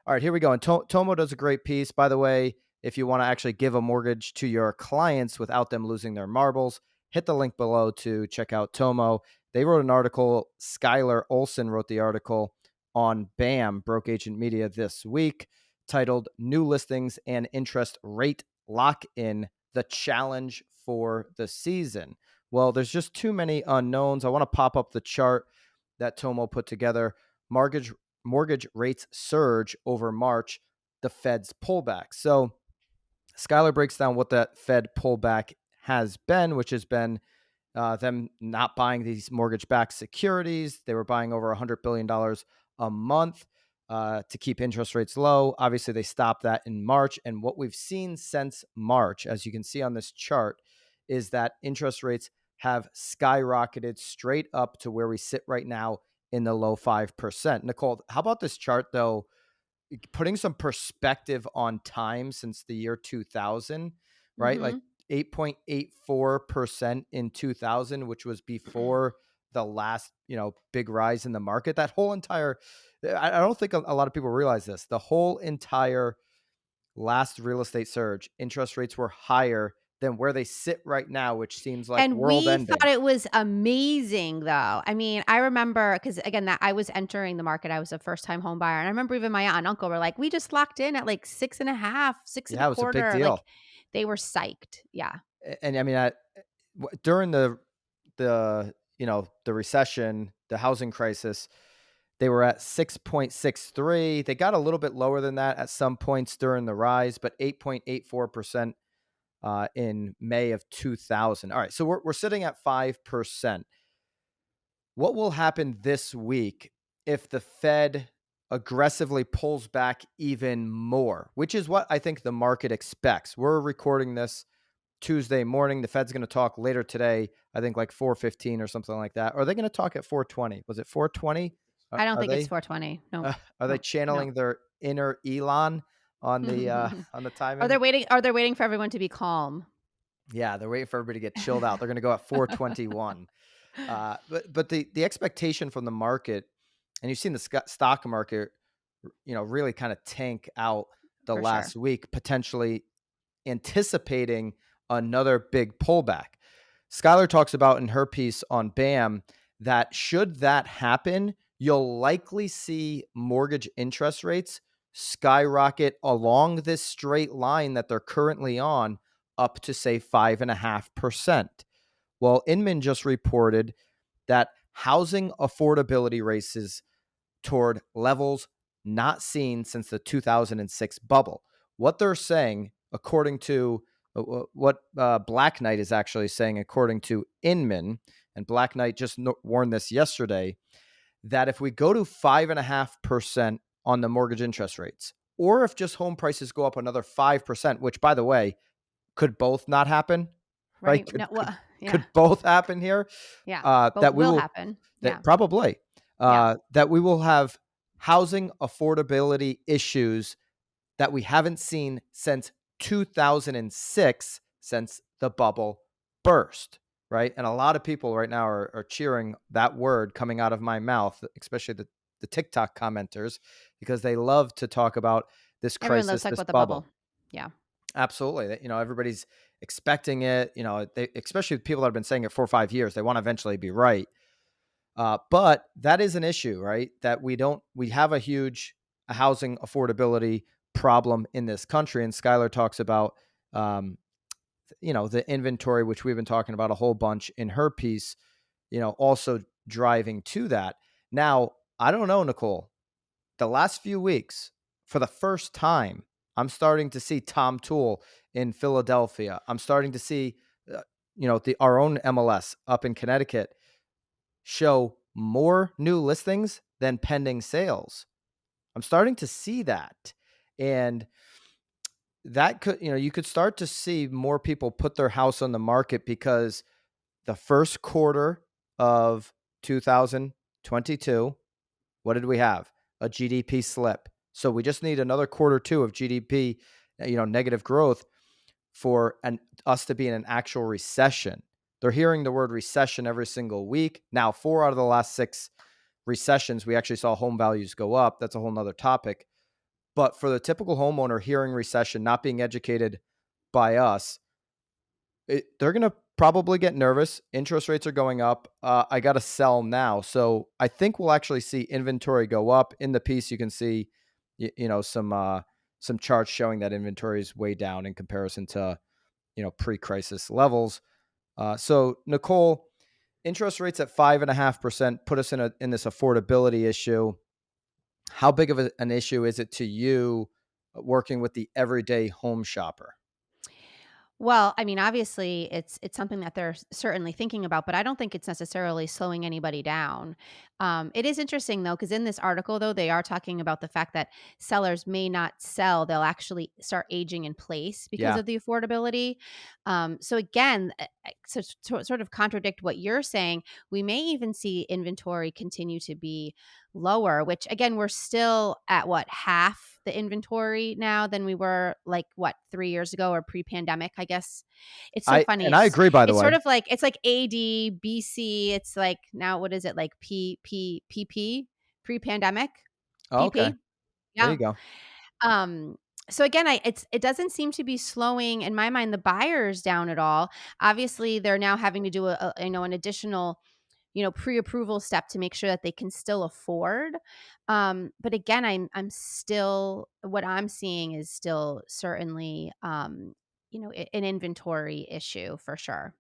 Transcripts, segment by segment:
All right, here we go. And Tomo does a great piece. By the way, if you want to actually give a mortgage to your clients without them losing their marbles, hit the link below to check out Tomo. They wrote an article. Skylar Olson wrote the article on BAM, Broke Agent Media, this week, titled New Listings and Interest Rate Lock-In, the Challenge for the Season. Well, there's just too many unknowns. I want to pop up the chart that Tomo put together. Mortgage rates surge over March, the Fed's pullback. So Skylar breaks down what that Fed pullback has been, which has been them not buying these mortgage-backed securities. They were buying over $100 billion a month to keep interest rates low. Obviously, they stopped that in March. And what we've seen since March, as you can see on this chart, is that interest rates have skyrocketed straight up to where we sit right now in the low 5%. Nicole, how about this chart, though, putting some perspective on time since the year 2000, right? Like 8.84% in 2000, which was before the last, big rise in the market. That whole entire, I don't think a lot of people realize this. The whole entire last real estate surge, interest rates were higher than where they sit right now, which seems like And world we ending. thought it was amazing, though. I mean, I remember because again, that I was entering the market. I was a first-time home buyer, and I remember even my aunt and uncle were like, "We just locked in at like 6.5, six and a Yeah, it was a big quarter." Like, deal. they were psyched. Yeah. And I mean, during the recession, the housing crisis, they were at 6.63. They got a little bit lower than that at some points during the rise, but 8.84% in May of 2000. All right, so we're sitting at 5%. What will happen this week if the Fed aggressively pulls back even more, which is what I think the market expects? We're recording this Tuesday morning. The Fed's going to talk later today, I think like 4:15 or something like that. Or are they going to talk at 4:20? Was it 4:20? I don't Are think it's they 420. No. are they No. No. channeling their inner Elon on the Or timing? they're waiting for everyone to be calm. Yeah, they're waiting for everybody to get chilled out. They're going to go at 4:21. But the expectation from the market, and you've seen the stock market, really kind of tank out the For sure. last week, potentially anticipating another big pullback. Skylar talks about in her piece on BAM that should that happen, you'll likely see mortgage interest rates skyrocket along this straight line that they're currently on up to, say, 5.5%. Well, Inman just reported that housing affordability races toward levels not seen since the 2006 bubble. What they're saying, according to what Black Knight is actually saying, according to Inman, and Black Knight just warned this yesterday, that if we go to 5.5% on the mortgage interest rates, or if just home prices go up another 5%, which, by the way, could both not happen, right? Right? No, well, yeah. Could both happen here. Yeah. Both That we will will happen. Yeah. that probably Yeah. that we will have housing affordability issues that we haven't seen since 2006, since the bubble burst, right? And a lot of people right now are cheering that word coming out of my mouth, especially the TikTok commenters, because they love to talk about this Everyone loves crisis, to talk this about the bubble. bubble. Yeah. Absolutely. Everybody's expecting it, especially people that have been saying it for 5 years, they want to eventually be right. But that is an issue, right? That we have a huge housing affordability problem in this country. And Skylar talks about, the inventory, which we've been talking about a whole bunch in her piece, also driving to that. Now, I don't know, Nicole, the last few weeks, for the first time, I'm starting to see Tom Toole in Philadelphia. I'm starting to see, our own MLS up in Connecticut show more new listings than pending sales. I'm starting to see that. And that could, you could start to see more people put their house on the market because the first quarter of 2022, what did we have? A GDP slip. So we just need another quarter two of GDP, negative growth for us to be in an actual recession. They're hearing the word recession every single week. Now, 4 out of the last 6 recessions, we actually saw home values go up. That's a whole nother topic. But for the typical homeowner hearing recession, not being educated by us, they're going to probably get nervous. Interest rates are going up. I got to sell now. So I think we'll actually see inventory go up. In the piece, you can see, some charts showing that inventory is way down in comparison to, pre-crisis levels. So Nicole, interest rates at 5.5% put us in this affordability issue. How big of an issue is it to you working with the everyday home shopper? Well, I mean, obviously, it's something that they're certainly thinking about, but I don't think it's necessarily slowing anybody down. It is interesting though, because in this article, though, they are talking about the fact that sellers may not sell; they'll actually start aging in place because Yeah, of the affordability. So again, to sort of contradict what you're saying, we may even see inventory continue to be lower. Which again, we're still at what, half the inventory now than we were like what, 3 years ago or pre-pandemic, I guess. It's so funny. I agree. By the It's way. sort of like it's like AD, BC. It's like now what is it, like PP pre-pandemic, Oh, okay, PP. there Yeah. you go. Um. So again, it doesn't seem to be slowing in my mind the buyers down at all. Obviously, they're now having to do an additional pre-approval step to make sure that they can still afford. But again, I'm still, what I'm seeing is still certainly an inventory issue for sure.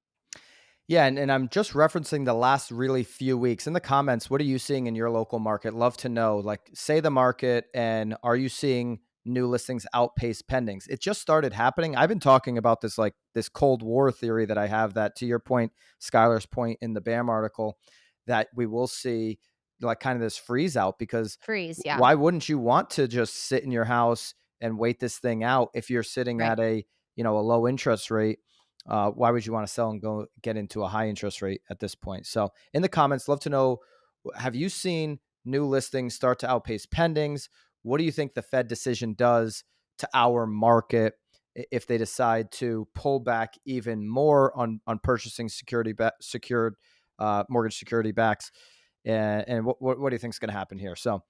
Yeah, and I'm just referencing the last really few weeks. In the comments, what are you seeing in your local market? Love to know. Like, say the market, and are you seeing new listings outpace pendings? It just started happening. I've been talking about this, like this Cold War theory that I have, that to your point, Skylar's point in the BAM article, that we will see like kind of this freeze out, because Freeze, yeah. why wouldn't you want to just sit in your house and wait this thing out if you're sitting Right. at a low interest rate? Why would you want to sell and go get into a high interest rate at this point? So in the comments, love to know, have you seen new listings start to outpace pendings? What do you think the Fed decision does to our market if they decide to pull back even more on purchasing secured mortgage security backs? And what do you think is going to happen here? So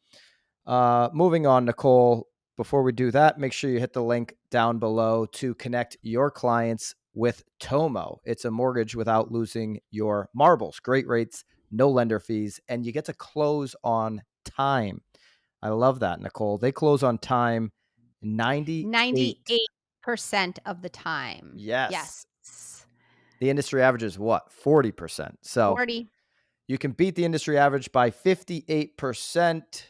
moving on, Nicole, before we do that, make sure you hit the link down below to connect your clients with Tomo. It's a mortgage without losing your marbles. Great rates, no lender fees, and you get to close on time. I love that, Nicole. They close on time 98. 98% of the time. Yes. Yes. The industry average is what? 40%. So 40. you can beat the industry average by 58%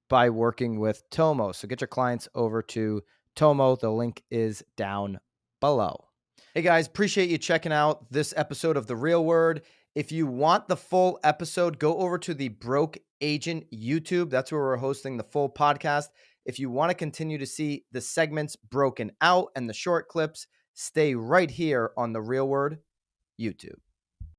by working with Tomo. So get your clients over to Tomo. The link is down below. Hey guys, appreciate you checking out this episode of The Real Word. If you want the full episode, go over to the Broke Agent YouTube. That's where we're hosting the full podcast. If you want to continue to see the segments broken out and the short clips, stay right here on The Real Word YouTube.